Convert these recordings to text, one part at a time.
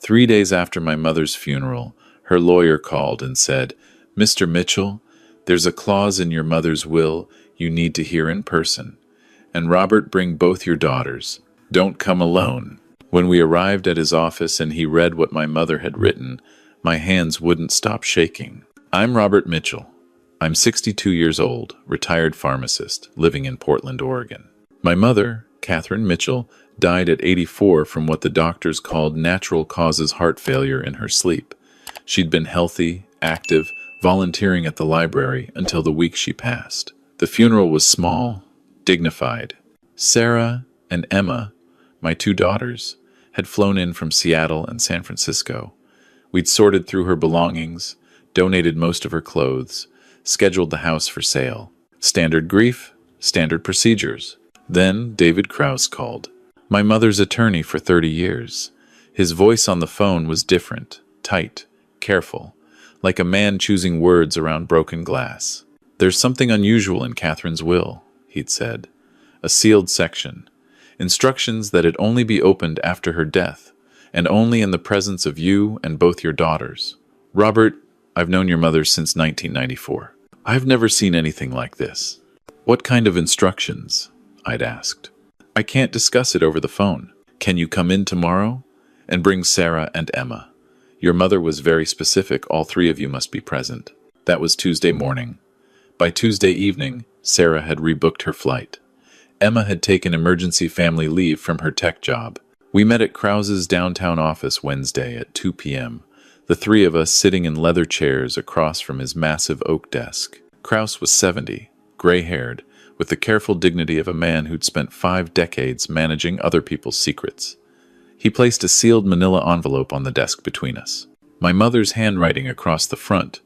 3 days after my mother's funeral, her lawyer called and said, "Mr. Mitchell, there's a clause in your mother's will you need to hear in person. And Robert, bring both your daughters. Don't come alone." When we arrived at his office and he read what my mother had written, my hands wouldn't stop shaking. "I'm Robert Mitchell. I'm 62 years old, retired pharmacist, living in Portland, Oregon. My mother, Catherine Mitchell, died at 84 from what the doctors called natural causes heart failure in her sleep. She'd been healthy, active, volunteering at the library until the week she passed. The funeral was small, dignified. Sarah and Emma, my two daughters, had flown in from Seattle and San Francisco. We'd sorted through her belongings, donated most of her clothes, scheduled the house for sale. Standard grief, standard procedures. Then David Krause called. My mother's attorney for 30 years. His voice on the phone was different, tight, careful, like a man choosing words around broken glass. "There's something unusual in Catherine's will," he'd said. "A sealed section. Instructions that it only be opened after her death, and only in the presence of you and both your daughters. Robert, I've known your mother since 1994. I've never seen anything like this." "What kind of instructions?" I'd asked. "I can't discuss it over the phone. Can you come in tomorrow? And bring Sarah and Emma. Your mother was very specific, all three of you must be present." That was Tuesday morning. By Tuesday evening, Sarah had rebooked her flight. Emma had taken emergency family leave from her tech job. We met at Krause's downtown office Wednesday at 2 p.m., the three of us sitting in leather chairs across from his massive oak desk. Krause was 70, gray-haired, with the careful dignity of a man who'd spent 5 decades managing other people's secrets. He placed a sealed manila envelope on the desk between us. My mother's handwriting across the front,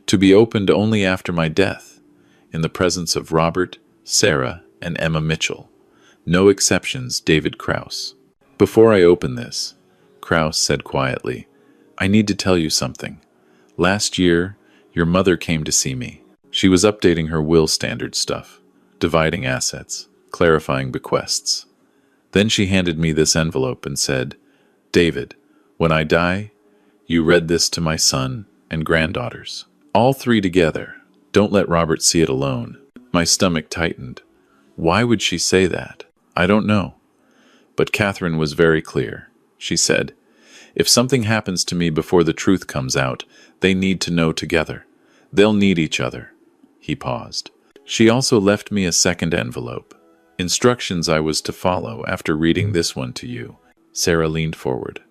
to be opened only after my death, in the presence of Robert, Sarah, and Emma Mitchell. No exceptions, David Krause. "Before I open this," Krause said quietly, "I need to tell you something. Last year, your mother came to see me. She was updating her will standard stuff, dividing assets, clarifying bequests. Then she handed me this envelope and said, 'David, when I die, you read this to my son and granddaughters. All 3 together. Don't let Robert see it alone.'" My stomach tightened. Why would she say that? I don't know. But Catherine was very clear. She said, "If something happens to me before the truth comes out, they need to know together. They'll need each other." He paused. She also left me a second envelope. Instructions I was to follow after reading this one to you. Sarah leaned forward.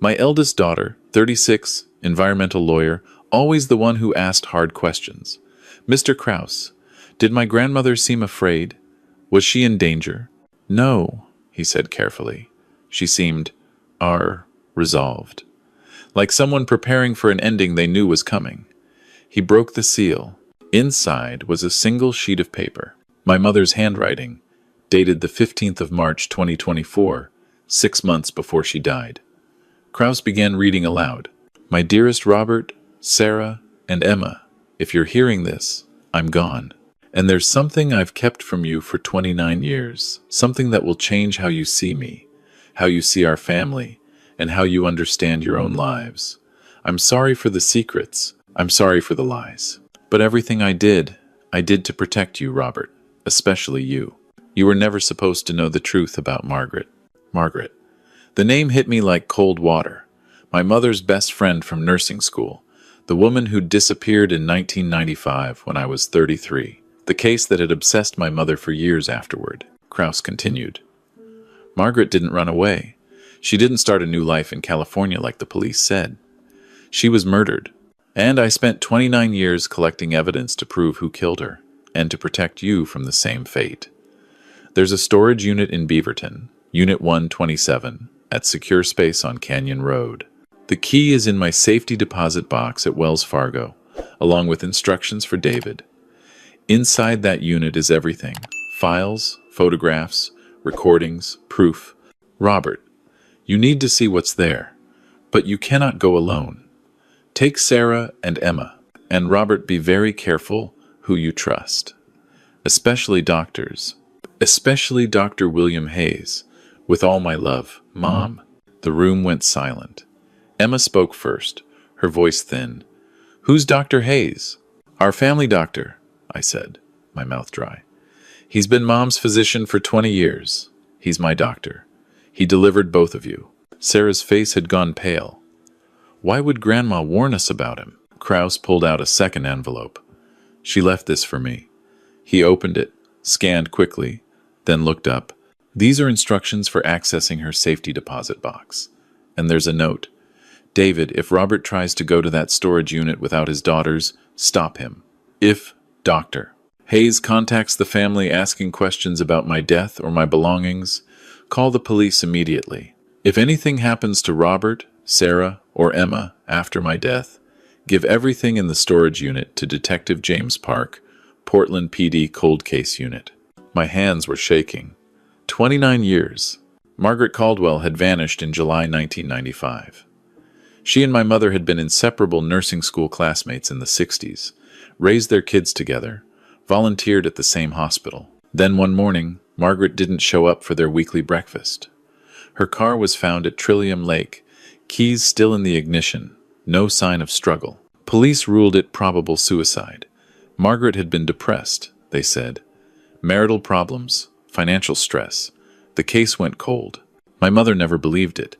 "My eldest daughter, 36, environmental lawyer, always the one who asked hard questions. Mr. Krause, did my grandmother seem afraid? Was she in danger?" "No," he said carefully. She seemed, resolved. Like someone preparing for an ending they knew was coming. He broke the seal. Inside was a single sheet of paper. My mother's handwriting, dated the 15th of March 2024, 6 months before she died. Krause began reading aloud. "My dearest Robert, Sarah, and Emma, if you're hearing this, I'm gone. And there's something I've kept from you for 29 years, something that will change how you see me, how you see our family, and how you understand your own lives. I'm sorry for the secrets. I'm sorry for the lies. But everything I did to protect you, Robert, especially you. You were never supposed to know the truth about Margaret." Margaret. The name hit me like cold water. My mother's best friend from nursing school, the woman who disappeared in 1995 when I was 33. The case that had obsessed my mother for years afterward. Krause continued. "Margaret didn't run away. She didn't start a new life in California like the police said. She was murdered. And I spent 29 years collecting evidence to prove who killed her, and to protect you from the same fate. There's a storage unit in Beaverton, Unit 127, at Secure Space on Canyon Road. The key is in my safety deposit box at Wells Fargo, along with instructions for David. Inside that unit is everything. Files, photographs, recordings, proof. Robert, you need to see what's there, but you cannot go alone. Take Sarah and Emma, and Robert, be very careful who you trust. Especially doctors. Especially Dr. William Hayes. With all my love, Mom." The room went silent. Emma spoke first, her voice thin. "Who's Dr. Hayes?" "Our family doctor," I said, my mouth dry. "He's been Mom's physician for 20 years. He's my doctor. He delivered both of you." Sarah's face had gone pale. "Why would Grandma warn us about him?" Kraus pulled out a second envelope. "She left this for me." He opened it, scanned quickly, then looked up. "These are instructions for accessing her safety deposit box. And there's a note. David, if Robert tries to go to that storage unit without his daughters, stop him. If Dr. Hayes contacts the family asking questions about my death or my belongings, call the police immediately. If anything happens to Robert, Sarah, or Emma after my death, give everything in the storage unit to Detective James Park, Portland PD Cold Case Unit." My hands were shaking. 29 years. Margaret Caldwell had vanished in July 1995. She and my mother had been inseparable nursing school classmates in the 60s, raised their kids together, volunteered at the same hospital. Then one morning, Margaret didn't show up for their weekly breakfast. Her car was found at Trillium Lake, keys still in the ignition, no sign of struggle. Police ruled it probable suicide. Margaret had been depressed, they said. Marital problems, financial stress. The case went cold. My mother never believed it.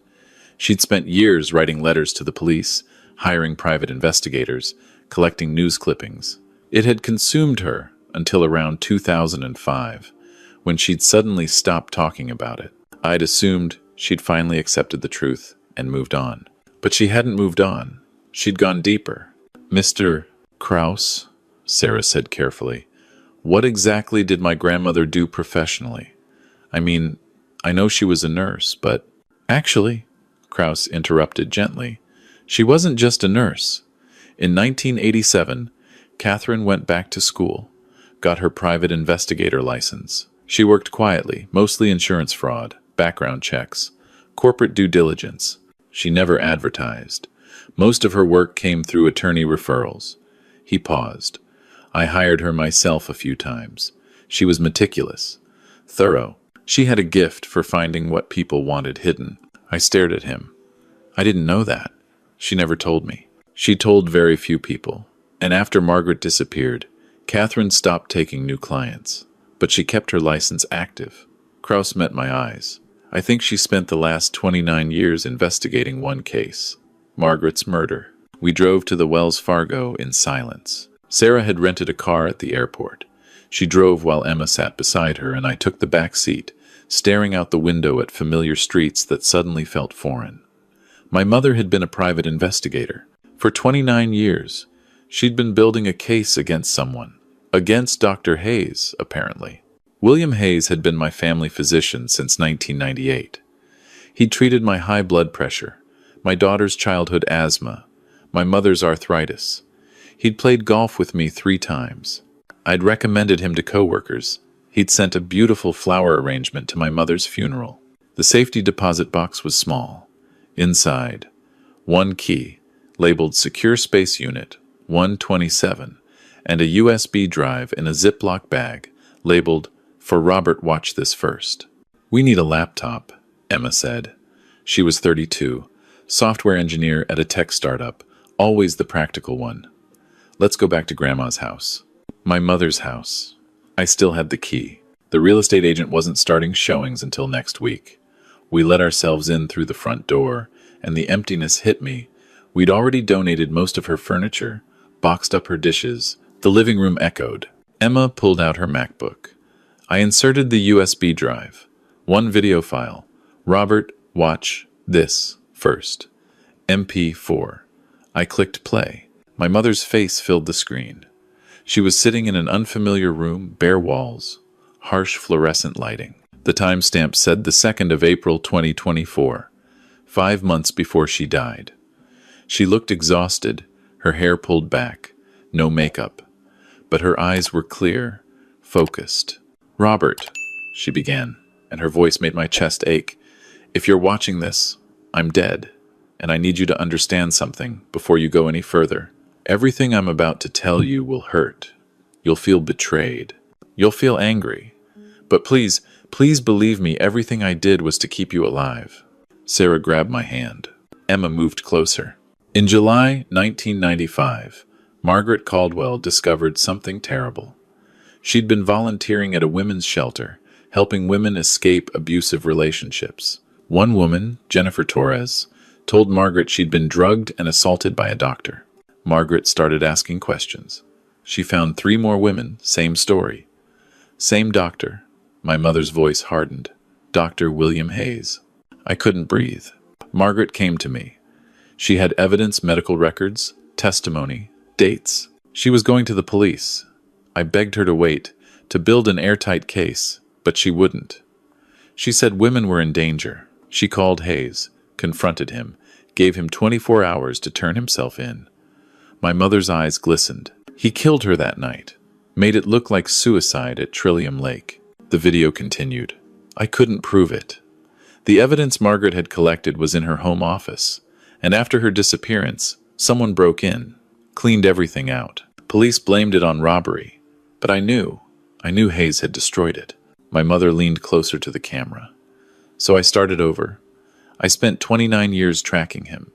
She'd spent years writing letters to the police, hiring private investigators, collecting news clippings. It had consumed her until around 2005, when she'd suddenly stopped talking about it. I'd assumed she'd finally accepted the truth and moved on. But she hadn't moved on. She'd gone deeper. "Mr. Kraus," Sarah said carefully, "what exactly did my grandmother do professionally? I mean, I know she was a nurse, but—" "Actually," Kraus interrupted gently, "she wasn't just a nurse. In 1987, Catherine went back to school, got her private investigator license. She worked quietly, mostly insurance fraud, background checks, corporate due diligence. She never advertised. Most of her work came through attorney referrals." He paused. "I hired her myself a few times. She was meticulous, thorough. She had a gift for finding what people wanted hidden." I stared at him. "I didn't know that." She never told me. She told very few people. And after Margaret disappeared, Catherine stopped taking new clients. But she kept her license active. Kraus met my eyes. "I think she spent the last 29 years investigating one case. Margaret's murder." We drove to the Wells Fargo in silence. Sarah had rented a car at the airport. She drove while Emma sat beside her, and I took the back seat, staring out the window at familiar streets that suddenly felt foreign. My mother had been a private investigator. For 29 years, she'd been building a case against someone. Against Dr. Hayes, apparently. William Hayes had been my family physician since 1998. He'd treated my high blood pressure, my daughter's childhood asthma, my mother's arthritis. He'd played golf with me 3 times. I'd recommended him to coworkers. He'd sent a beautiful flower arrangement to my mother's funeral. The safety deposit box was small. Inside, one key, labeled Secure Space Unit 127, and a USB drive in a Ziploc bag, labeled, "For Robert, watch this first." "We need a laptop," Emma said. She was 32, software engineer at a tech startup, always the practical one. "Let's go back to Grandma's house." My mother's house. I still had the key. The real estate agent wasn't starting showings until next week. We let ourselves in through the front door, and the emptiness hit me. We'd already donated most of her furniture, boxed up her dishes. The living room echoed. Emma pulled out her MacBook. I inserted the USB drive. One video file. "Robert, watch this first." MP4. I clicked play. My mother's face filled the screen. She was sitting in an unfamiliar room, bare walls, harsh fluorescent lighting. The timestamp said the 2nd of April 2024, 5 months before she died. She looked exhausted, her hair pulled back, no makeup. But her eyes were clear, focused. "Robert," she began, and her voice made my chest ache. "If you're watching this, I'm dead, and I need you to understand something before you go any further. Everything I'm about to tell you will hurt. You'll feel betrayed. You'll feel angry. But please, please believe me, everything I did was to keep you alive." Sarah grabbed my hand. Emma moved closer. In July 1995, Margaret Caldwell discovered something terrible. She'd been volunteering at a women's shelter, helping women escape abusive relationships. One woman, Jennifer Torres, told Margaret she'd been drugged and assaulted by a doctor. Margaret started asking questions. She found 3 more women, same story. Same doctor. My mother's voice hardened. Dr. William Hayes. I couldn't breathe. Margaret came to me. She had evidence, medical records, testimony, dates. She was going to the police. I begged her to wait, to build an airtight case, but she wouldn't. She said women were in danger. She called Hayes, confronted him, gave him 24 hours to turn himself in. My mother's eyes glistened. He killed her that night, made it look like suicide at Trillium Lake. The video continued. I couldn't prove it. The evidence Margaret had collected was in her home office, and after her disappearance, someone broke in, cleaned everything out. Police blamed it on robbery, but I knew Hayes had destroyed it. My mother leaned closer to the camera. So I started over. I spent 29 years tracking him.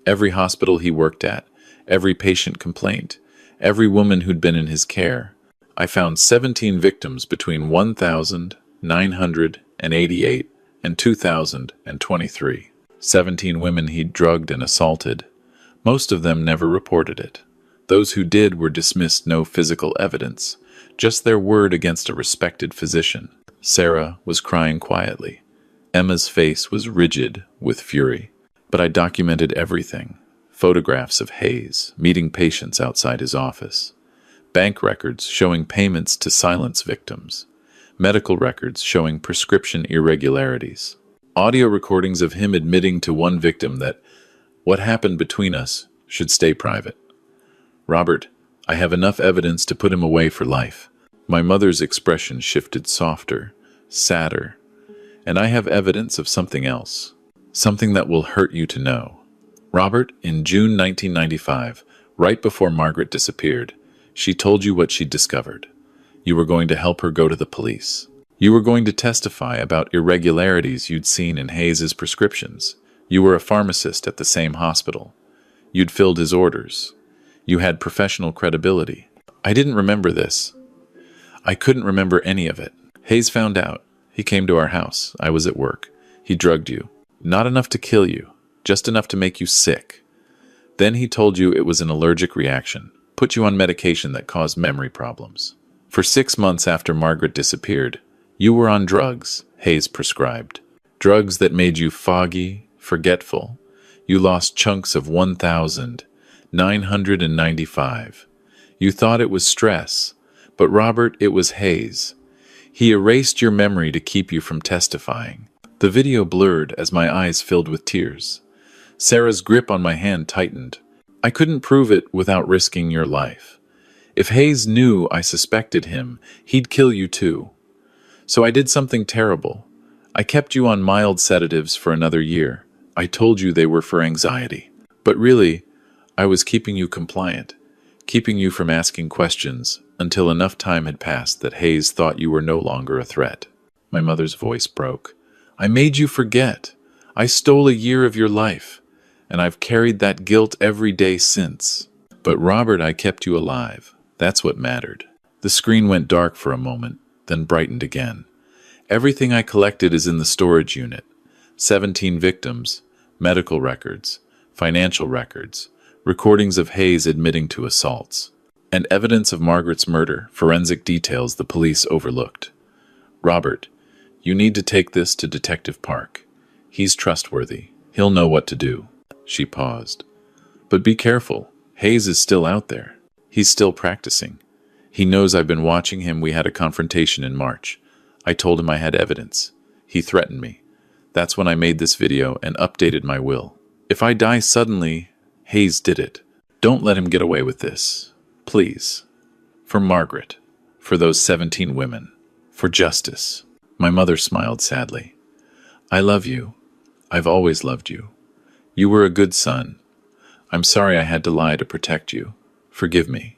Every hospital he worked at, every patient complaint, every woman who'd been in his care. I found 17 victims between 1,988 and 2,023. 17 women he'd drugged and assaulted. Most of them never reported it. Those who did were dismissed, no physical evidence, just their word against a respected physician. Sarah was crying quietly. Emma's face was rigid with fury. But I documented everything. Photographs of Hayes meeting patients outside his office. Bank records showing payments to silence victims. Medical records showing prescription irregularities. Audio recordings of him admitting to one victim that what happened between us should stay private. Robert, I have enough evidence to put him away for life. My mother's expression shifted softer, sadder, and I have evidence of something else. Something that will hurt you to know. Robert, in June 1995, right before Margaret disappeared, she told you what she'd discovered. You were going to help her go to the police. You were going to testify about irregularities you'd seen in Hayes's prescriptions. You were a pharmacist at the same hospital. You'd filled his orders. You had professional credibility. I didn't remember this. I couldn't remember any of it. Hayes found out. He came to our house. I was at work. He drugged you. Not enough to kill you, just enough to make you sick. Then he told you it was an allergic reaction, put you on medication that caused memory problems. For 6 months after Margaret disappeared, you were on drugs Hayes prescribed. Drugs that made you foggy, forgetful. You lost chunks of 1,995. You thought it was stress, but Robert, it was Hayes. He erased your memory to keep you from testifying. The video blurred as my eyes filled with tears. Sarah's grip on my hand tightened. I couldn't prove it without risking your life. If Hayes knew I suspected him, he'd kill you too. So I did something terrible. I kept you on mild sedatives for another year. I told you they were for anxiety. But really, I was keeping you compliant, keeping you from asking questions until enough time had passed that Hayes thought you were no longer a threat. My mother's voice broke. I made you forget. I stole a year of your life, and I've carried that guilt every day since. But Robert, I kept you alive. That's what mattered. The screen went dark for a moment, then brightened again. Everything I collected is in the storage unit. 17 victims, medical records, financial records, recordings of Hayes admitting to assaults, and evidence of Margaret's murder, forensic details the police overlooked. Robert, you need to take this to Detective Park. He's trustworthy. He'll know what to do. She paused. But be careful. Hayes is still out there. He's still practicing. He knows I've been watching him. We had a confrontation in March. I told him I had evidence. He threatened me. That's when I made this video and updated my will. If I die suddenly, Hayes did it. Don't let him get away with this. Please. For Margaret. For those 17 women. For justice. My mother smiled sadly. I love you. I've always loved you. You were a good son. I'm sorry I had to lie to protect you. Forgive me.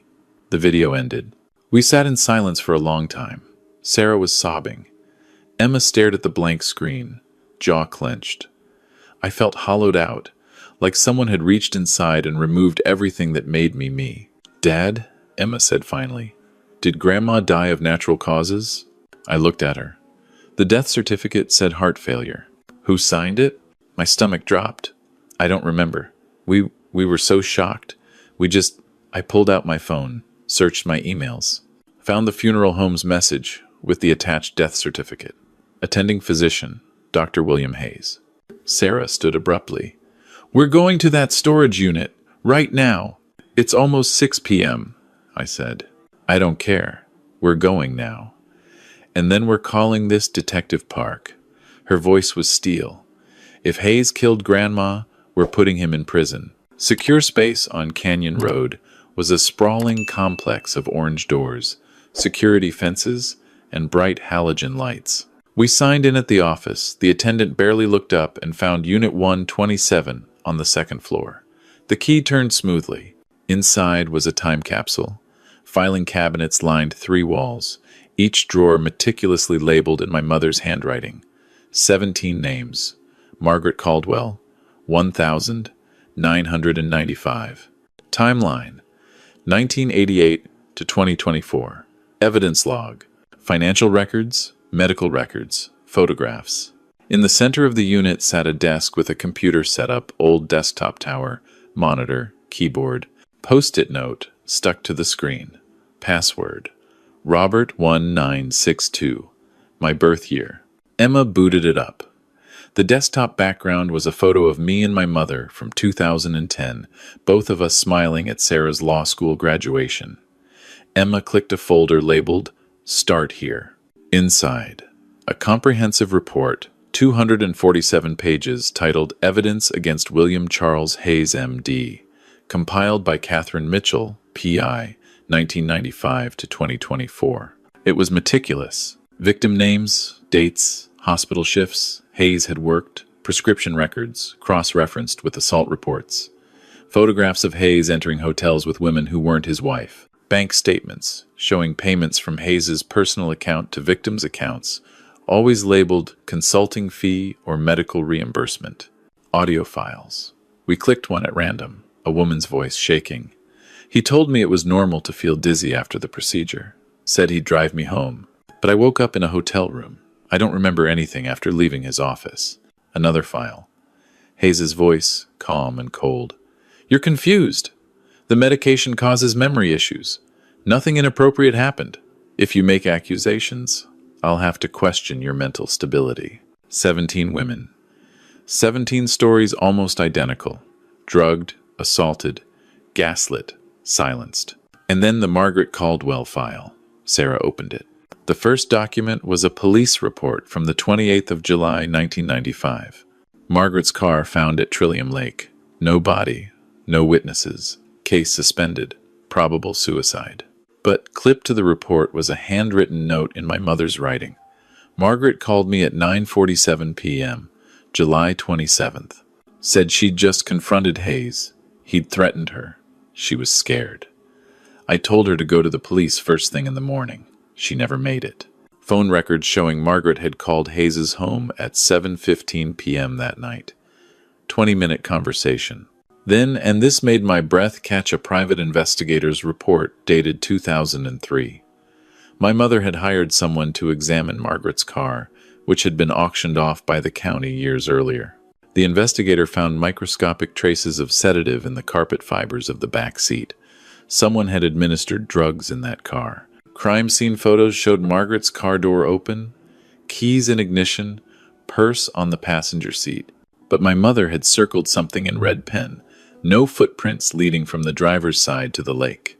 The video ended. We sat in silence for a long time. Sarah was sobbing. Emma stared at the blank screen, jaw clenched. I felt hollowed out, like someone had reached inside and removed everything that made me me. "Dad," Emma said finally, "did Grandma die of natural causes?" I looked at her. The death certificate said heart failure. Who signed it? My stomach dropped. I don't remember. We were so shocked. I pulled out my phone, searched my emails, found the funeral home's message with the attached death certificate. Attending physician, Dr. William Hayes. Sarah stood abruptly. "We're going to that storage unit, right now. It's almost 6 p.m., I said. "I don't care. We're going now. And then we're calling this Detective Park." Her voice was steel. "If Hayes killed Grandma, we're putting him in prison." Secure Space on Canyon Road was a sprawling complex of orange doors, security fences, and bright halogen lights. We signed in at the office. The attendant barely looked up and found Unit 127 on the second floor. The key turned smoothly. Inside was a time capsule. Filing cabinets lined 3 walls, each drawer meticulously labeled in my mother's handwriting. 17 names. Margaret Caldwell, 1,995. Timeline, 1988 to 2024. Evidence log. Financial records, medical records, photographs. In the center of the unit sat a desk with a computer setup, old desktop tower, monitor, keyboard, post-it note stuck to the screen. Password, Robert1962. My birth year. Emma booted it up. The desktop background was a photo of me and my mother from 2010, both of us smiling at Sarah's law school graduation. Emma clicked a folder labeled Start Here. Inside, a comprehensive report, 247 pages, titled Evidence Against William Charles Hayes, M.D., compiled by Catherine Mitchell, P.I., 1995 to 2024. It was meticulous. Victim names, dates, hospital shifts Hayes had worked, prescription records, cross-referenced with assault reports, photographs of Hayes entering hotels with women who weren't his wife, bank statements showing payments from Hayes's personal account to victims' accounts, always labeled consulting fee or medical reimbursement. Audio files. We clicked one at random, a woman's voice shaking. He told me it was normal to feel dizzy after the procedure, said he'd drive me home, but I woke up in a hotel room. I don't remember anything after leaving his office. Another file. Hayes's voice, calm and cold. "You're confused. The medication causes memory issues. Nothing inappropriate happened. If you make accusations, I'll have to question your mental stability." 17 women. 17 stories almost identical. Drugged, assaulted, gaslit, silenced. And then the Margaret Caldwell file. Sarah opened it. The first document was a police report from the 28th of July, 1995. Margaret's car found at Trillium Lake. No body, no witnesses. Case suspended. Probable suicide. But clipped to the report was a handwritten note in my mother's writing. Margaret called me at 9:47 p.m., July 27th. Said she'd just confronted Hayes. He'd threatened her. She was scared. I told her to go to the police first thing in the morning. She never made it. Phone records showing Margaret had called Hayes's home at 7:15 p.m. that night. 20-minute conversation. Then, and this made my breath catch, a private investigator's report dated 2003. My mother had hired someone to examine Margaret's car, which had been auctioned off by the county years earlier. The investigator found microscopic traces of sedative in the carpet fibers of the back seat. Someone had administered drugs in that car. Crime scene photos showed Margaret's car door open, keys in ignition, purse on the passenger seat. But my mother had circled something in red pen. No footprints leading from the driver's side to the lake.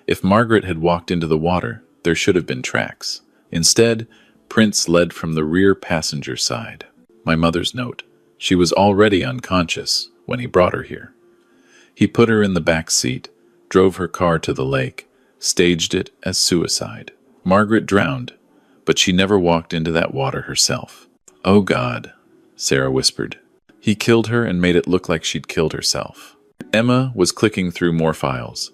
If Margaret had walked into the water, there should have been tracks. Instead, prints led from the rear passenger side. My mother's note. She was already unconscious when he brought her here. He put her in the back seat, drove her car to the lake, staged it as suicide. Margaret drowned, but she never walked into that water herself. "Oh God," Sarah whispered. "He killed her and made it look like she'd killed herself." Emma was clicking through more files.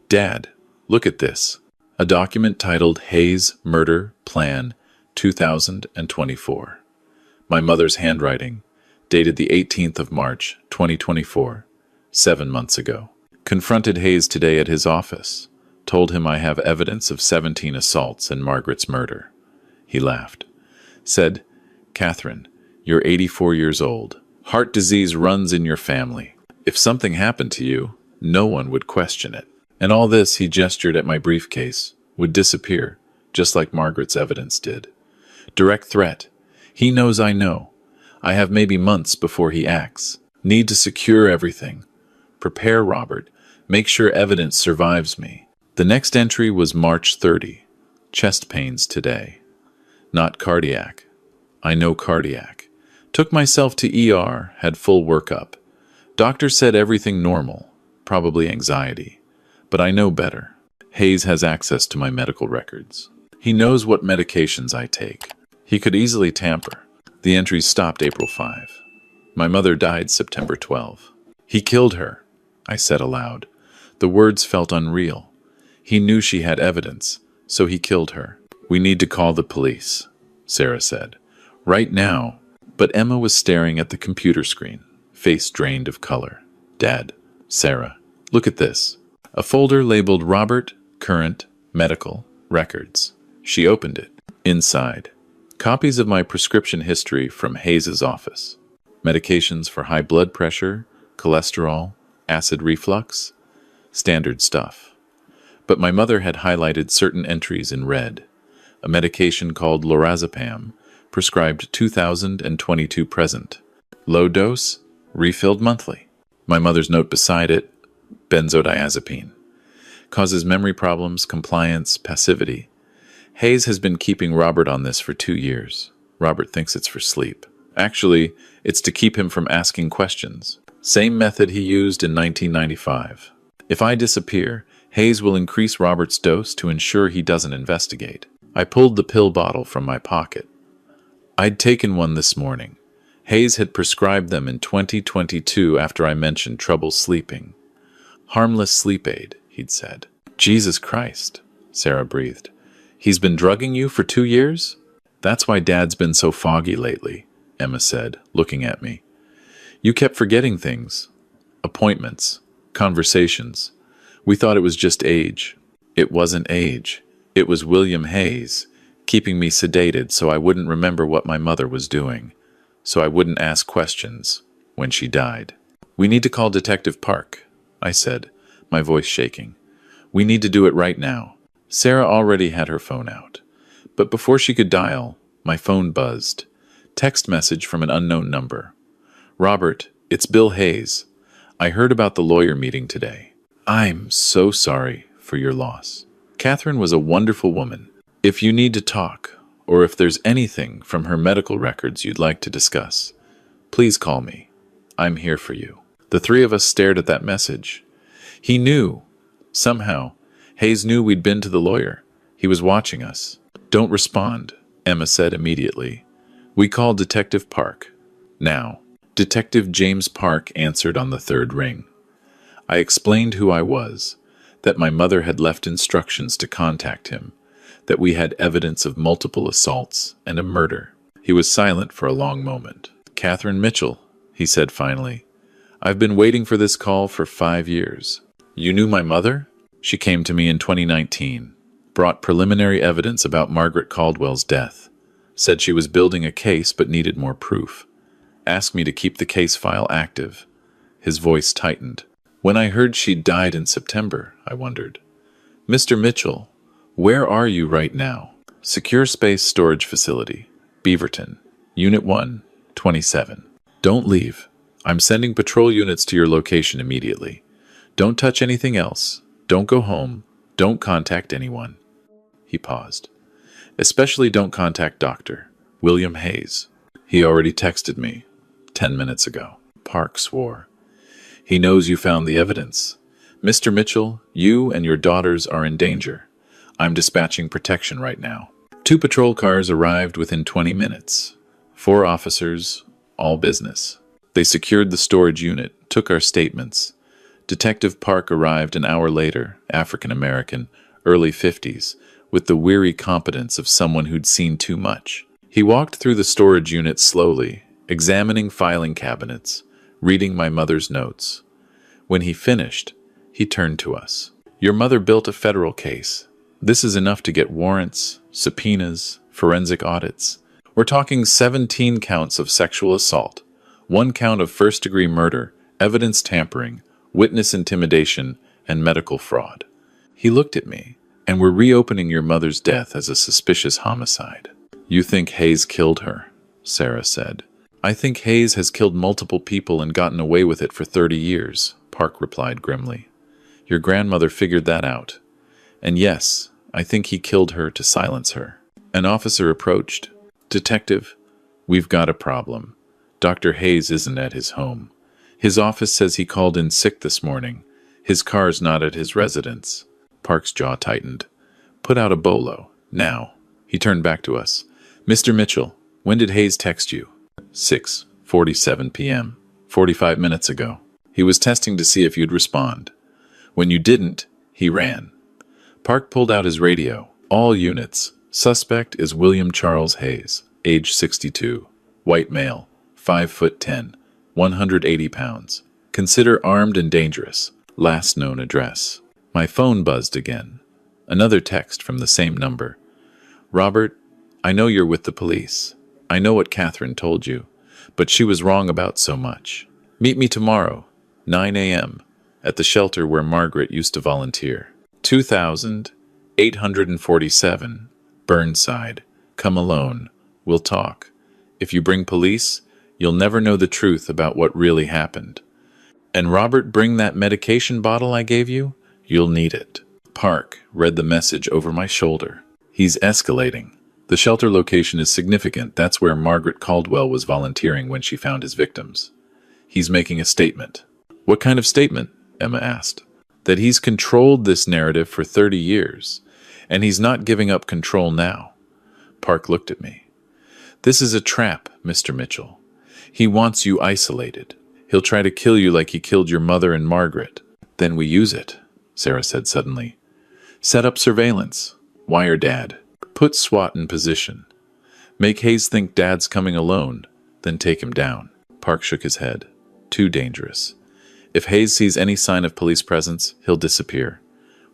"Dad, look at this." A document titled Hayes Murder Plan 2024. My mother's handwriting. dated the 18th of March, 2024, 7 months ago. Confronted Hayes today at his office. Told him I have evidence of 17 assaults and Margaret's murder. He laughed. Said, "Catherine, you're 84 years old. Heart disease runs in your family. If something happened to you, no one would question it." And all this, he gestured at my briefcase, would disappear, just like Margaret's evidence did. Direct threat. He knows I know. I have maybe months before he acts. Need to secure everything. Prepare Robert. Make sure evidence survives me. The next entry was March 30. Chest pains today. Not cardiac. I know cardiac. Took myself to ER, had full workup. Doctor said everything normal, probably anxiety. But I know better. Hayes has access to my medical records. He knows what medications I take. He could easily tamper. The entries stopped April 5. My mother died September 12. He killed her, I said aloud. The words felt unreal. He knew she had evidence, so he killed her. We need to call the police, Sarah said. Right now. But Emma was staring at the computer screen, face drained of color. Dad, Sarah, look at this. A folder labeled Robert, Current, Medical, Records. She opened it. Inside, copies of my prescription history from Hayes's office. Medications for high blood pressure, cholesterol, acid reflux. Standard stuff. But my mother had highlighted certain entries in red. A medication called lorazepam, prescribed 2022 present. Low dose, refilled monthly. My mother's note beside it, benzodiazepine. Causes memory problems, compliance, passivity. Hayes has been keeping Robert on this for 2 years. Robert thinks it's for sleep. Actually, it's to keep him from asking questions. Same method he used in 1995. If I disappear, Hayes will increase Robert's dose to ensure he doesn't investigate. I pulled the pill bottle from my pocket. I'd taken one this morning. Hayes had prescribed them in 2022 after I mentioned trouble sleeping. Harmless sleep aid, he'd said. Jesus Christ, Sarah breathed. He's been drugging you for 2 years? That's why Dad's been so foggy lately, Emma said, looking at me. You kept forgetting things. Appointments. Conversations. We thought it was just age. It wasn't age. It was William Hayes, keeping me sedated so I wouldn't remember what my mother was doing, so I wouldn't ask questions when she died. We need to call Detective Park, I said, my voice shaking. We need to do it right now. Sarah already had her phone out. But before she could dial, my phone buzzed. Text message from an unknown number. Robert, it's Bill Hayes. I heard about the lawyer meeting today. I'm so sorry for your loss. Catherine was a wonderful woman. If you need to talk, or if there's anything from her medical records you'd like to discuss, please call me. I'm here for you. The three of us stared at that message. He knew. Somehow, Hayes knew we'd been to the lawyer. He was watching us. Don't respond, Emma said immediately. We called Detective Park. Now. Detective James Park answered on the third ring. I explained who I was, that my mother had left instructions to contact him, that we had evidence of multiple assaults and a murder. He was silent for a long moment. Catherine Mitchell, he said finally. I've been waiting for this call for 5 years. You knew my mother? She came to me in 2019, brought preliminary evidence about Margaret Caldwell's death, said she was building a case but needed more proof, asked me to keep the case file active. His voice tightened. When I heard she'd died in September, I wondered. Mr. Mitchell, where are you right now? Secure Space Storage Facility, Beaverton, Unit 1, 27. Don't leave. I'm sending patrol units to your location immediately. Don't touch anything else. Don't go home. Don't contact anyone. He paused. Especially don't contact Dr. William Hayes. He already texted me 10 minutes ago. Park swore. He knows you found the evidence. Mr. Mitchell, you and your daughters are in danger. I'm dispatching protection right now. 2 patrol cars arrived within 20 minutes. 4 officers, all business. They secured the storage unit, took our statements. Detective Park arrived an hour later, African-American, early 50s, with the weary competence of someone who'd seen too much. He walked through the storage unit slowly, examining filing cabinets, reading my mother's notes. When he finished, he turned to us. Your mother built a federal case. This is enough to get warrants, subpoenas, forensic audits. We're talking 17 counts of sexual assault, 1 count of first-degree murder, evidence tampering, witness intimidation, and medical fraud. He looked at me, and we're reopening your mother's death as a suspicious homicide. You think Hayes killed her, Sarah said. I think Hayes has killed multiple people and gotten away with it for 30 years, Park replied grimly. Your grandmother figured that out. And yes, I think he killed her to silence her. An officer approached. Detective, we've got a problem. Dr. Hayes isn't at his home. His office says he called in sick this morning. His car's not at his residence. Park's jaw tightened. Put out a bolo. Now. He turned back to us. Mr. Mitchell, when did Hayes text you? 6:47 p.m. 45 minutes ago. He was testing to see if you'd respond. When you didn't, he ran. Park pulled out his radio. All units. Suspect is William Charles Hayes, age 62. White male, 5'10", 180 pounds. Consider armed and dangerous. Last known address. My phone buzzed again. Another text from the same number. Robert, I know you're with the police. I know what Catherine told you, but she was wrong about so much. Meet me tomorrow, 9 a.m., at the shelter where Margaret used to volunteer. 2847, Burnside. Come alone. We'll talk. If you bring police, you'll never know the truth about what really happened. And Robert, bring that medication bottle I gave you? You'll need it. Park read the message over my shoulder. He's escalating. The shelter location is significant. That's where Margaret Caldwell was volunteering when she found his victims. He's making a statement. What kind of statement? Emma asked. That he's controlled this narrative for 30 years, and he's not giving up control now. Park looked at me. This is a trap, Mr. Mitchell. He wants you isolated. He'll try to kill you like he killed your mother and Margaret. Then we use it, Sarah said suddenly. Set up surveillance. Wire Dad. Put SWAT in position. Make Hayes think Dad's coming alone, then take him down. Park shook his head. Too dangerous. If Hayes sees any sign of police presence, he'll disappear.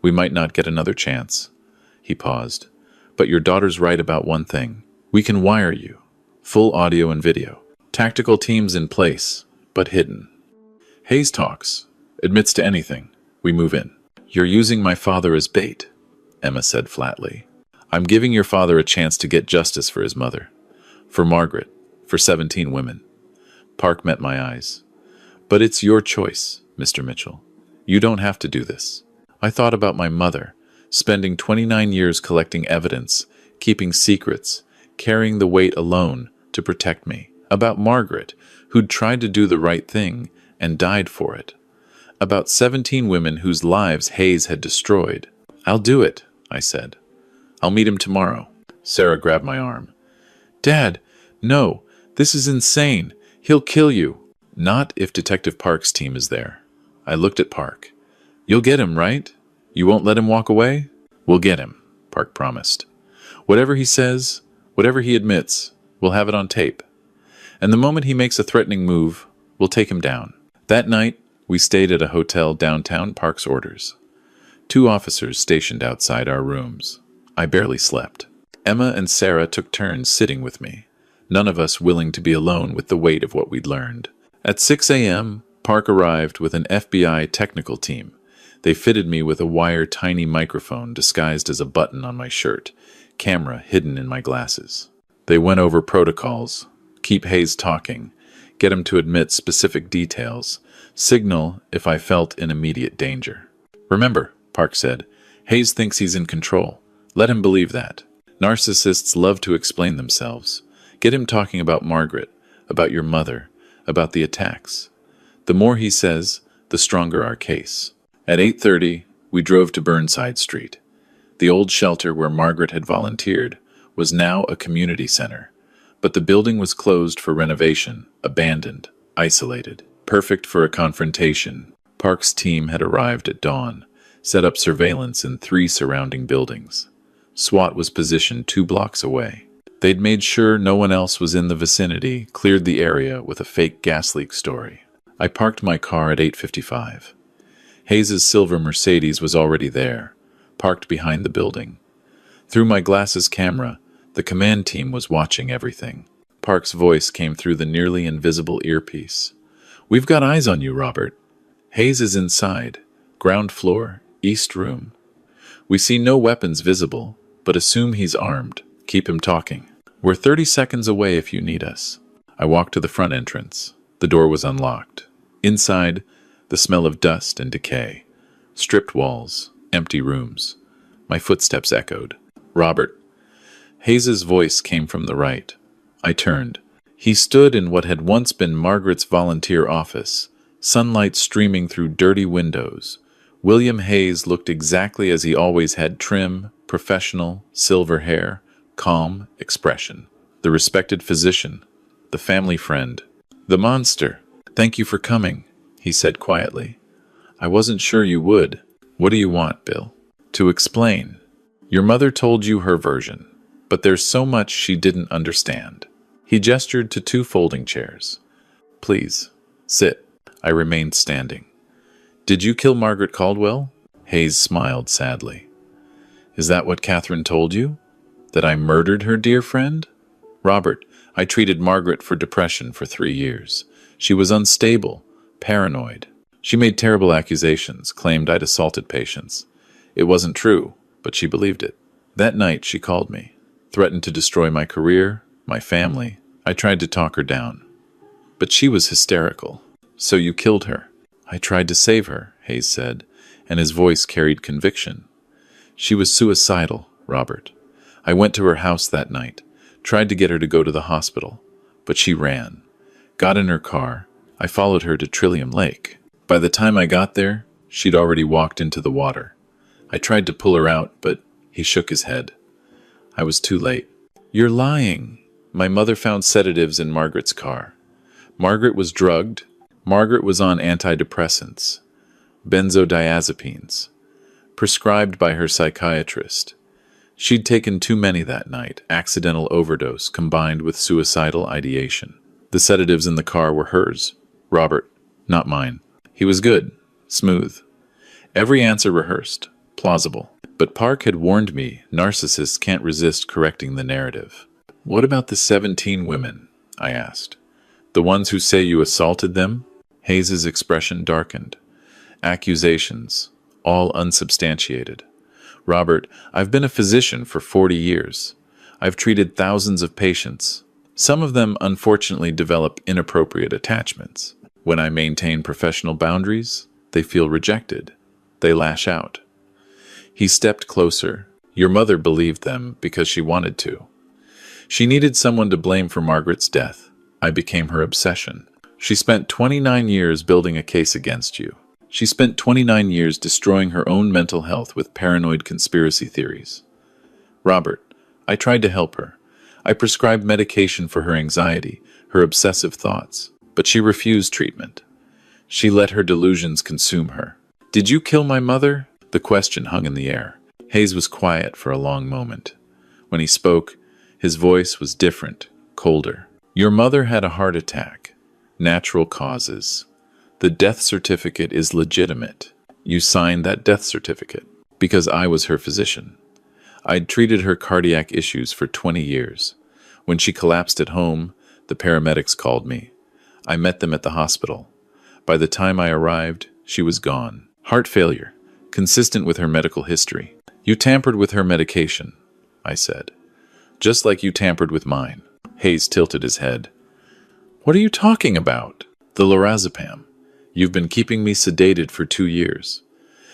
We might not get another chance. He paused. But your daughter's right about one thing. We can wire you. Full audio and video. Tactical teams in place, but hidden. Hayes talks. Admits to anything. We move in. You're using my father as bait, Emma said flatly. I'm giving your father a chance to get justice for his mother. For Margaret. For 17 women. Park met my eyes. But it's your choice, Mr. Mitchell. You don't have to do this. I thought about my mother, spending 29 years collecting evidence, keeping secrets, carrying the weight alone to protect me. About Margaret, who'd tried to do the right thing and died for it. About 17 women whose lives Hayes had destroyed. I'll do it, I said. I'll meet him tomorrow. Sarah grabbed my arm. Dad, no, this is insane. He'll kill you. Not if Detective Park's team is there. I looked at Park. You'll get him, right? You won't let him walk away? We'll get him, Park promised. Whatever he says, whatever he admits, we'll have it on tape. And the moment he makes a threatening move, we'll take him down. That night, we stayed at a hotel downtown, Park's orders. 2 officers stationed outside our rooms. I barely slept. Emma and Sarah took turns sitting with me, none of us willing to be alone with the weight of what we'd learned. At 6 a.m., Park arrived with an FBI technical team. They fitted me with a wire tiny microphone disguised as a button on my shirt, camera hidden in my glasses. They went over protocols. Keep Hayes talking. Get him to admit specific details. Signal if I felt in immediate danger. Remember, Park said, Hayes thinks he's in control. Let him believe that. Narcissists love to explain themselves. Get him talking about Margaret, about your mother, about the attacks. The more he says, the stronger our case. At 8:30, we drove to Burnside Street. The old shelter where Margaret had volunteered was now a community center, but the building was closed for renovation, abandoned, isolated, perfect for a confrontation. Park's team had arrived at dawn, set up surveillance in 3 surrounding buildings. SWAT was positioned 2 blocks away. They'd made sure no one else was in the vicinity, cleared the area with a fake gas leak story. I parked my car at 8:55. Hayes's silver Mercedes was already there, parked behind the building. Through my glasses camera, the command team was watching everything. Park's voice came through the nearly invisible earpiece. "We've got eyes on you, Robert. Hayes is inside. Ground floor, east room. We see no weapons visible, but assume he's armed. Keep him talking. We're 30 seconds away if you need us." I walked to the front entrance. The door was unlocked. Inside, the smell of dust and decay. Stripped walls, empty rooms. My footsteps echoed. "Robert." Hayes's voice came from the right. I turned. He stood in what had once been Margaret's volunteer office, sunlight streaming through dirty windows. William Hayes looked exactly as he always had: trim, professional, silver hair, calm expression. The respected physician, the family friend, the monster. "Thank you for coming," he said quietly. "I wasn't sure you would." "What do you want, Bill?" "To explain. Your mother told you her version, but there's so much she didn't understand." He gestured to 2 folding chairs. "Please, sit." I remained standing. "Did you kill Margaret Caldwell?" Hayes smiled sadly. "Is that what Catherine told you? That I murdered her dear friend?" "Robert, I treated Margaret for depression for 3 years. She was unstable, paranoid. She made terrible accusations, claimed I'd assaulted patients. It wasn't true, but she believed it. That night she called me, threatened to destroy my career, my family. I tried to talk her down, but she was hysterical. "So you killed her?" "I tried to save her," Hayes said, and his voice carried conviction. "She was suicidal, Robert. I went to her house that night, tried to get her to go to the hospital, but she ran. Got in her car. I followed her to Trillium Lake. By the time I got there, she'd already walked into the water. I tried to pull her out, but he shook his head. I was too late." "You're lying." "My mother found sedatives in Margaret's car. Margaret was drugged. Margaret was on antidepressants, benzodiazepines, prescribed by her psychiatrist. She'd taken too many that night, accidental overdose combined with suicidal ideation. The sedatives in the car were hers, Robert, not mine." He was good, smooth. Every answer rehearsed, plausible. But Park had warned me narcissists can't resist correcting the narrative. "What about the 17 women?" I asked. "The ones who say you assaulted them?" Hayes's expression darkened. "Accusations, all unsubstantiated. Robert, I've been a physician for 40 years. I've treated thousands of patients. Some of them unfortunately develop inappropriate attachments. When I maintain professional boundaries, they feel rejected. They lash out." He stepped closer. "Your mother believed them because she wanted to. She needed someone to blame for Margaret's death. I became her obsession. She spent 29 years building a case against you. She spent 29 years destroying her own mental health with paranoid conspiracy theories. Robert, I tried to help her. I prescribed medication for her anxiety, her obsessive thoughts, but she refused treatment. She let her delusions consume her." "Did you kill my mother?" The question hung in the air. Hayes was quiet for a long moment. When he spoke, his voice was different, colder. "Your mother had a heart attack. Natural causes. The death certificate is legitimate. You signed that death certificate because I was her physician. I'd treated her cardiac issues for 20 years. When she collapsed at home, the paramedics called me. I met them at the hospital. By the time I arrived, she was gone. Heart failure, consistent with her medical history. You tampered with her medication," I said. "Just like you tampered with mine." Hayes tilted his head. "What are you talking about?" "The lorazepam. You've been keeping me sedated for 2 years.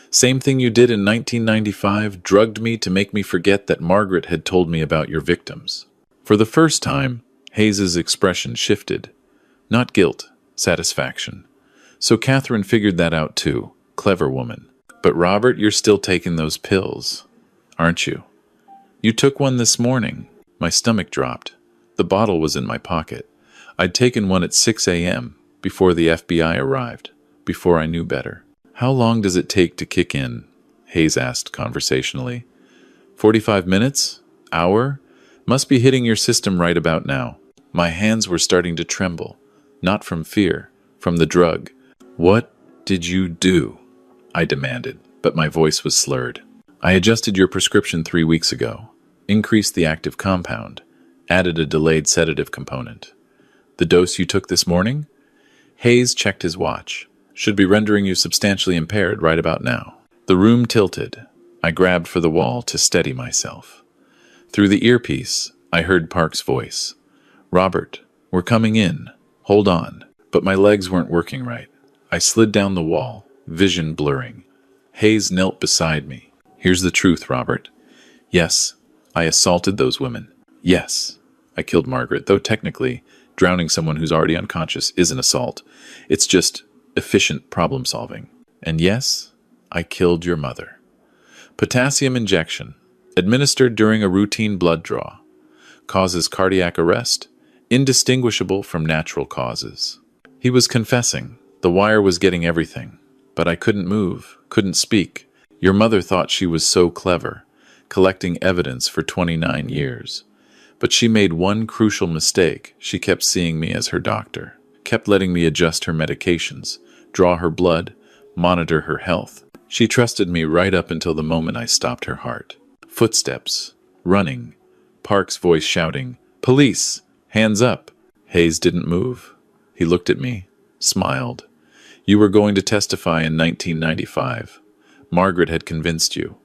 Same thing you did in 1995, drugged me to make me forget that Margaret had told me about your victims." For the first time, Hayes's expression shifted. Not guilt, satisfaction. "So Catherine figured that out too. Clever woman. But Robert, you're still taking those pills, aren't you?" "You took one this morning." My stomach dropped. The bottle was in my pocket. I'd taken one at 6 a.m., before the FBI arrived, before I knew better. "How long does it take to kick in?" Hayes asked conversationally. 45 minutes? Hour? Must be hitting your system right about now. My hands were starting to tremble, not from fear, from the drug. What did you do? I demanded, but my voice was slurred. I adjusted your prescription 3 weeks ago, increased the active compound, added a delayed sedative component. The dose you took this morning? Hayes checked his watch. Should be rendering you substantially impaired right about now. The room tilted. I grabbed for the wall to steady myself. Through the earpiece, I heard Park's voice. Robert, we're coming in. Hold on. But my legs weren't working right. I slid down the wall, vision blurring. Hayes knelt beside me. Here's the truth, Robert. Yes, I assaulted those women. Yes, I killed Margaret, though technically, drowning someone who's already unconscious is an assault. It's just efficient problem solving. And yes, I killed your mother. Potassium injection, administered during a routine blood draw. Causes cardiac arrest, indistinguishable from natural causes. He was confessing. The wire was getting everything. But I couldn't move, couldn't speak. Your mother thought she was so clever, collecting evidence for 29 years. But she made one crucial mistake. She kept seeing me as her doctor, kept letting me adjust her medications, draw her blood, monitor her health. She trusted me right up until the moment I stopped her heart. Footsteps, running, Park's voice shouting, "Police! Hands up!" Hayes didn't move. He looked at me, smiled. You were going to testify in 1995. Margaret had convinced you.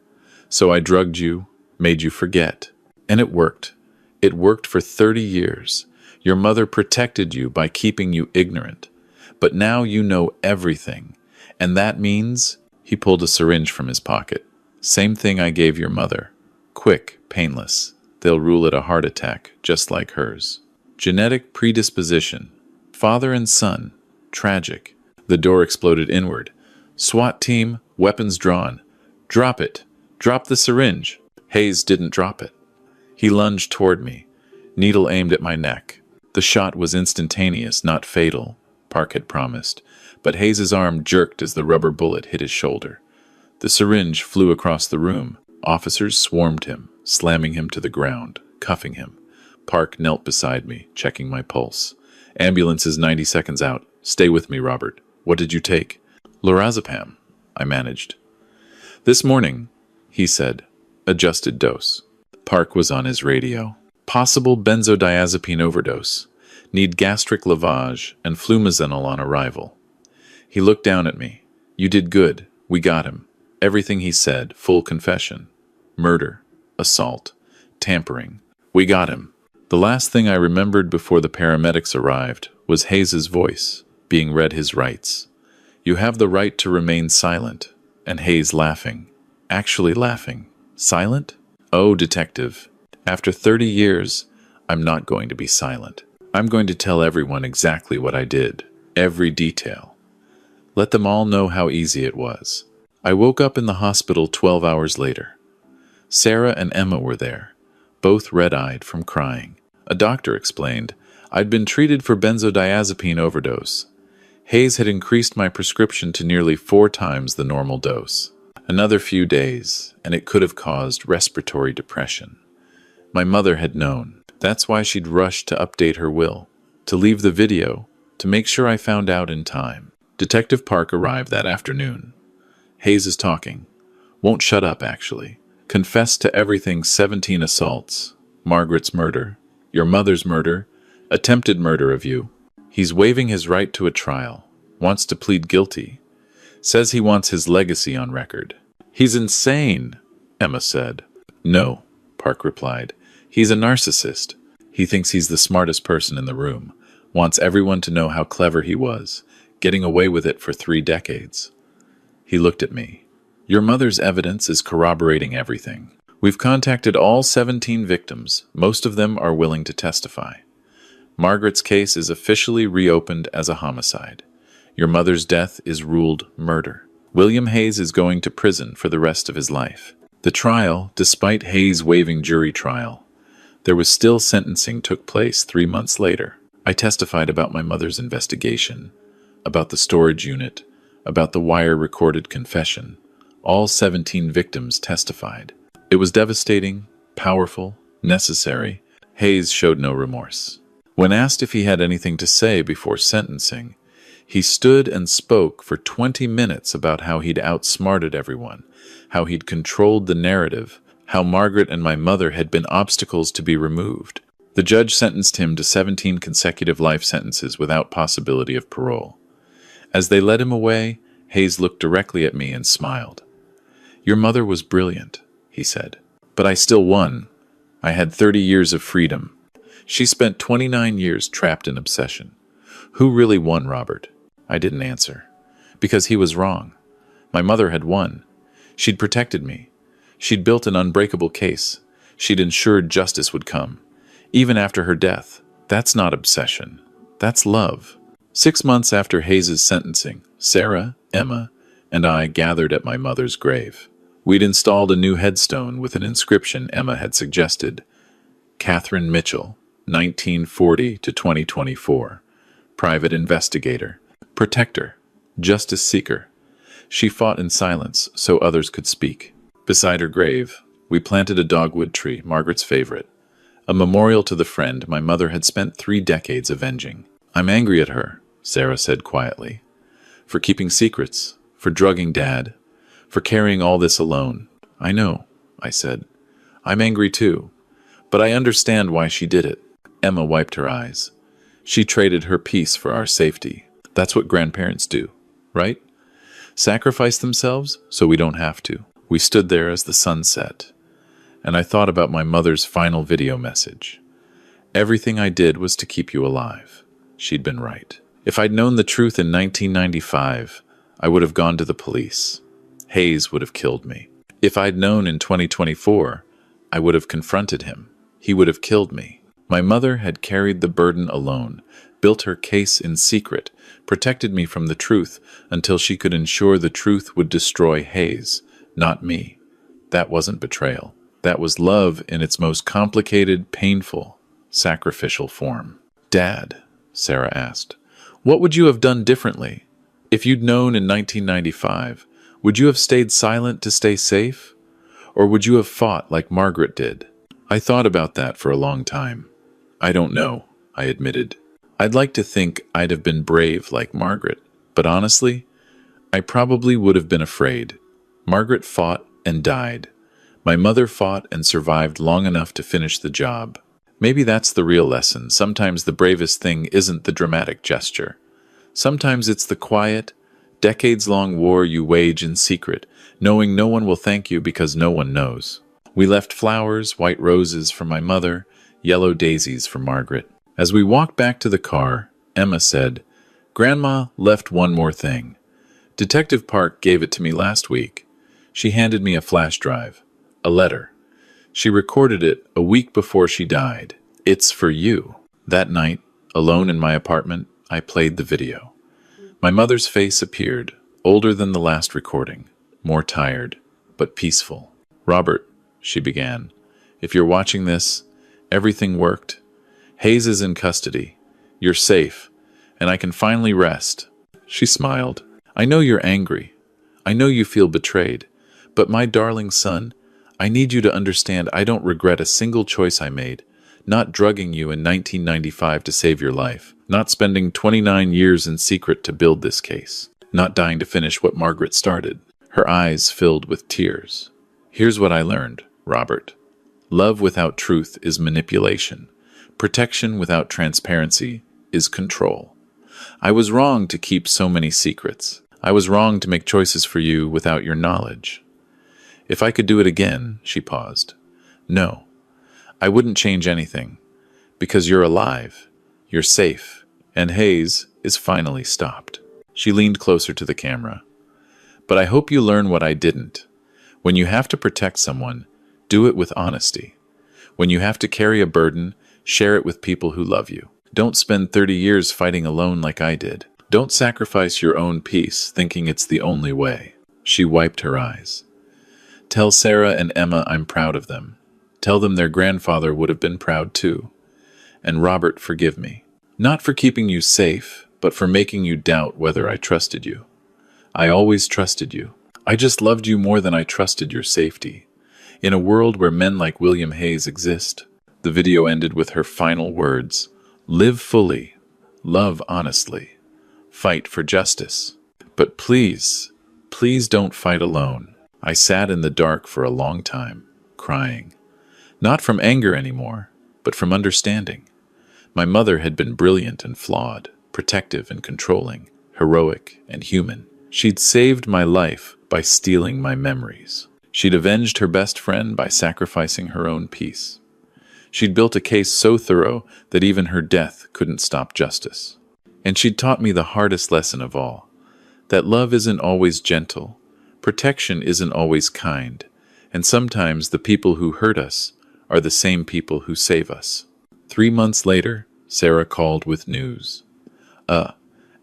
So I drugged you, made you forget. And it worked. It worked for 30 years. Your mother protected you by keeping you ignorant. But now you know everything. And that means... He pulled a syringe from his pocket. Same thing I gave your mother. Quick, painless. They'll rule it a heart attack, just like hers. Genetic predisposition. Father and son. Tragic. The door exploded inward. SWAT team, weapons drawn. Drop it. Drop the syringe. Hayes didn't drop it. He lunged toward me, needle aimed at my neck. The shot was instantaneous, not fatal, Park had promised, but Hayes's arm jerked as the rubber bullet hit his shoulder. The syringe flew across the room. Officers swarmed him, slamming him to the ground, cuffing him. Park knelt beside me, checking my pulse. Ambulance is 90 seconds out. Stay with me, Robert. What did you take? Lorazepam, I managed. This morning, he said. Adjusted dose. Park was on his radio. Possible benzodiazepine overdose. Need gastric lavage and flumazenol on arrival. He looked down at me. You did good. We got him. Everything he said, full confession. Murder, assault, tampering. We got him. The last thing I remembered before the paramedics arrived was Hayes's voice, being read his rights. You have the right to remain silent. And Hayes laughing. Actually laughing. Silent? Oh, detective. After 30 years, I'm not going to be silent. I'm going to tell everyone exactly what I did. Every detail. Let them all know how easy it was. I woke up in the hospital 12 hours later. Sarah and Emma were there, both red-eyed from crying. A doctor explained, I'd been treated for benzodiazepine overdose. Hayes had increased my prescription to nearly 4 times the normal dose. Another few days, and it could have caused respiratory depression. My mother had known. That's why she'd rushed to update her will, to leave the video, to make sure I found out in time. Detective Park arrived that afternoon. Hayes is talking. Won't shut up, actually. Confessed to everything 17 assaults. Margaret's murder. Your mother's murder. Attempted murder of you. He's waiving his right to a trial. Wants to plead guilty. Says he wants his legacy on record. He's insane, Emma said. No, Park replied. He's a narcissist. He thinks he's the smartest person in the room. Wants everyone to know how clever he was. Getting away with it for 3 decades. He looked at me. Your mother's evidence is corroborating everything. We've contacted all 17 victims. Most of them are willing to testify. Margaret's case is officially reopened as a homicide. Your mother's death is ruled murder. William Hayes is going to prison for the rest of his life. The trial, despite Hayes waiving jury trial, there was still sentencing took place 3 months later. I testified about my mother's investigation, about the storage unit, about the wire-recorded confession. All 17 victims testified. It was devastating, powerful, necessary, Hayes showed no remorse. When asked if he had anything to say before sentencing, he stood and spoke for 20 minutes about how he'd outsmarted everyone, how he'd controlled the narrative, how Margaret and my mother had been obstacles to be removed. The judge sentenced him to 17 consecutive life sentences without possibility of parole. As they led him away, Hayes looked directly at me and smiled. "Your mother was brilliant," he said. "But I still won. I had 30 years of freedom. She spent 29 years trapped in obsession. Who really won, Robert?" I didn't answer. Because he was wrong. My mother had won. She'd protected me. She'd built an unbreakable case. She'd ensured justice would come. Even after her death. That's not obsession. That's love. 6 months after Hayes' sentencing, Sarah, Emma, and I gathered at my mother's grave. We'd installed a new headstone with an inscription Emma had suggested. Catherine Mitchell, 1940 to 2024. Private investigator. Protector. Justice seeker. She fought in silence so others could speak. Beside her grave, we planted a dogwood tree, Margaret's favorite. A memorial to the friend my mother had spent 3 decades avenging. "I'm angry at her," Sarah said quietly. "For keeping secrets, for drugging Dad, for carrying all this alone." "I know," I said. "I'm angry too, but I understand why she did it." Emma wiped her eyes. "She traded her peace for our safety. That's what grandparents do, right? Sacrifice themselves so we don't have to." We stood there as the sun set, and I thought about my mother's final video message. "Everything I did was to keep you alive." She'd been right. If I'd known the truth in 1995, I would have gone to the police. Hayes would have killed me. If I'd known in 2024, I would have confronted him. He would have killed me. My mother had carried the burden alone, built her case in secret, protected me from the truth until she could ensure the truth would destroy Hayes, not me. That wasn't betrayal. That was love in its most complicated, painful, sacrificial form. "Dad," Sarah asked, "what would you have done differently? If you'd known in 1995, would you have stayed silent to stay safe? Or would you have fought like Margaret did?" I thought about that for a long time. "I don't know," I admitted. "I'd like to think I'd have been brave like Margaret, but honestly, I probably would have been afraid. Margaret fought and died. My mother fought and survived long enough to finish the job. Maybe that's the real lesson. Sometimes the bravest thing isn't the dramatic gesture. Sometimes it's the quiet, decades-long war you wage in secret, knowing no one will thank you because no one knows." We left flowers, white roses for my mother, yellow daisies for Margaret. As we walked back to the car, Emma said, "Grandma left one more thing. Detective Park gave it to me last week. She handed me a flash drive, a letter. She recorded it a week before she died. It's for you." That night, alone in my apartment, I played the video. My mother's face appeared, older than the last recording, more tired, but peaceful. "Robert," she began, "if you're watching this, everything worked. Hayes is in custody. You're safe, and I can finally rest." She smiled. "I know you're angry. I know you feel betrayed. But my darling son, I need you to understand I don't regret a single choice I made. Not drugging you in 1995 to save your life. Not spending 29 years in secret to build this case. Not dying to finish what Margaret started." Her eyes filled with tears. "Here's what I learned, Robert. Love without truth is manipulation. Protection without transparency is control. I was wrong to keep so many secrets. I was wrong to make choices for you without your knowledge. If I could do it again," she paused. "No, I wouldn't change anything. Because you're alive, you're safe, and Hayes is finally stopped." She leaned closer to the camera. "But I hope you learn what I didn't. When you have to protect someone, do it with honesty. When you have to carry a burden, share it with people who love you. Don't spend 30 years fighting alone like I did. Don't sacrifice your own peace thinking it's the only way." She wiped her eyes. "Tell Sarah and Emma I'm proud of them. Tell them their grandfather would have been proud too. And Robert, forgive me. Not for keeping you safe, but for making you doubt whether I trusted you. I always trusted you. I just loved you more than I trusted your safety. In a world where men like William Hayes exist, The video ended with her final words: "Live fully, love honestly, fight for justice. But please, please don't fight alone." I sat in the dark for a long time, crying. Not from anger anymore, but from understanding. My mother had been brilliant and flawed, protective and controlling, heroic and human. She'd saved my life by stealing my memories. She'd avenged her best friend by sacrificing her own peace. She'd built a case so thorough that even her death couldn't stop justice. And she'd taught me the hardest lesson of all, that love isn't always gentle, protection isn't always kind, and sometimes the people who hurt us are the same people who save us. 3 months later, Sarah called with news. A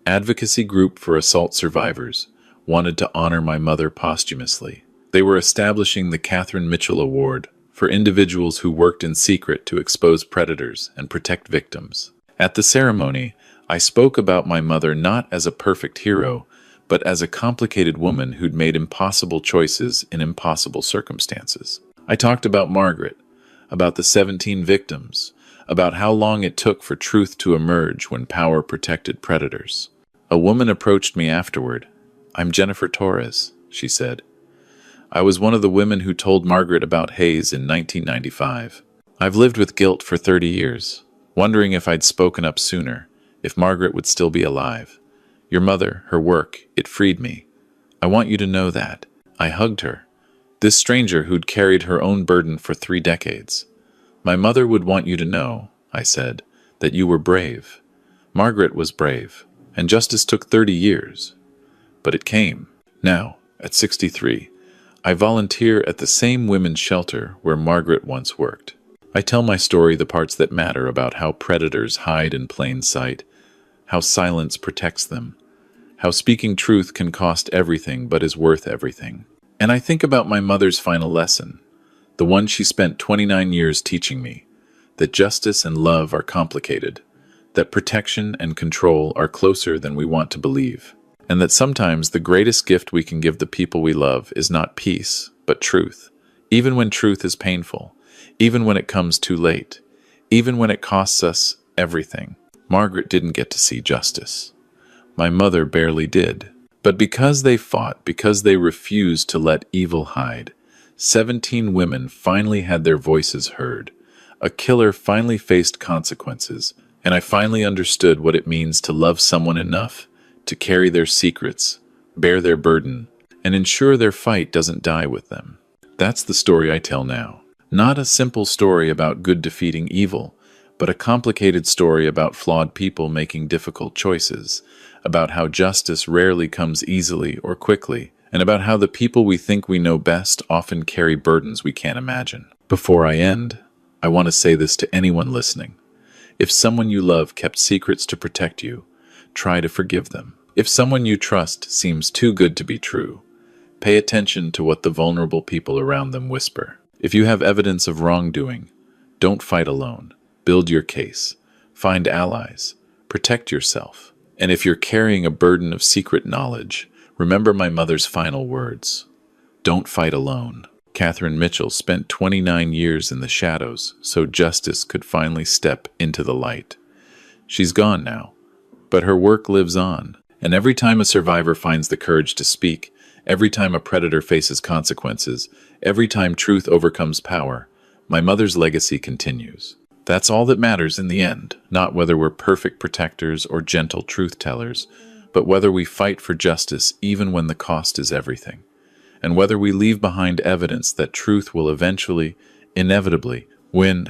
advocacy group for assault survivors wanted to honor my mother posthumously. They were establishing the Catherine Mitchell Award for individuals who worked in secret to expose predators and protect victims. At the ceremony, I spoke about my mother not as a perfect hero, but as a complicated woman who'd made impossible choices in impossible circumstances. I talked about Margaret, about the 17 victims, about how long it took for truth to emerge when power protected predators. A woman approached me afterward. "I'm Jennifer Torres," she said. "I was one of the women who told Margaret about Hayes in 1995. I've lived with guilt for 30 years, wondering if I'd spoken up sooner, if Margaret would still be alive. Your mother, her work, it freed me. I want you to know that." I hugged her, this stranger who'd carried her own burden for 3 decades. "My mother would want you to know," I said, "that you were brave. Margaret was brave, and justice took 30 years. But it came. Now, at 63, I volunteer at the same women's shelter where Margaret once worked. I tell my story the parts that matter about how predators hide in plain sight, how silence protects them, how speaking truth can cost everything but is worth everything. And I think about my mother's final lesson, the one she spent 29 years teaching me, that justice and love are complicated, that protection and control are closer than we want to believe, and that sometimes the greatest gift we can give the people we love is not peace, but truth, even when truth is painful, even when it comes too late, even when it costs us everything. Margaret didn't get to see justice. My mother barely did. But because they fought, because they refused to let evil hide, 17 women finally had their voices heard. A killer finally faced consequences, and I finally understood what it means to love someone enough to carry their secrets, bear their burden, and ensure their fight doesn't die with them. That's the story I tell now. Not a simple story about good defeating evil, but a complicated story about flawed people making difficult choices, about how justice rarely comes easily or quickly, and about how the people we think we know best often carry burdens we can't imagine. Before I end, I want to say this to anyone listening. If someone you love kept secrets to protect you, try to forgive them. If someone you trust seems too good to be true, pay attention to what the vulnerable people around them whisper. If you have evidence of wrongdoing, don't fight alone. Build your case. Find allies. Protect yourself. And if you're carrying a burden of secret knowledge, remember my mother's final words. Don't fight alone. Catherine Mitchell spent 29 years in the shadows so justice could finally step into the light. She's gone now, but her work lives on. And every time a survivor finds the courage to speak, every time a predator faces consequences, every time truth overcomes power, my mother's legacy continues. That's all that matters in the end, not whether we're perfect protectors or gentle truth-tellers, but whether we fight for justice even when the cost is everything, and whether we leave behind evidence that truth will eventually, inevitably, win.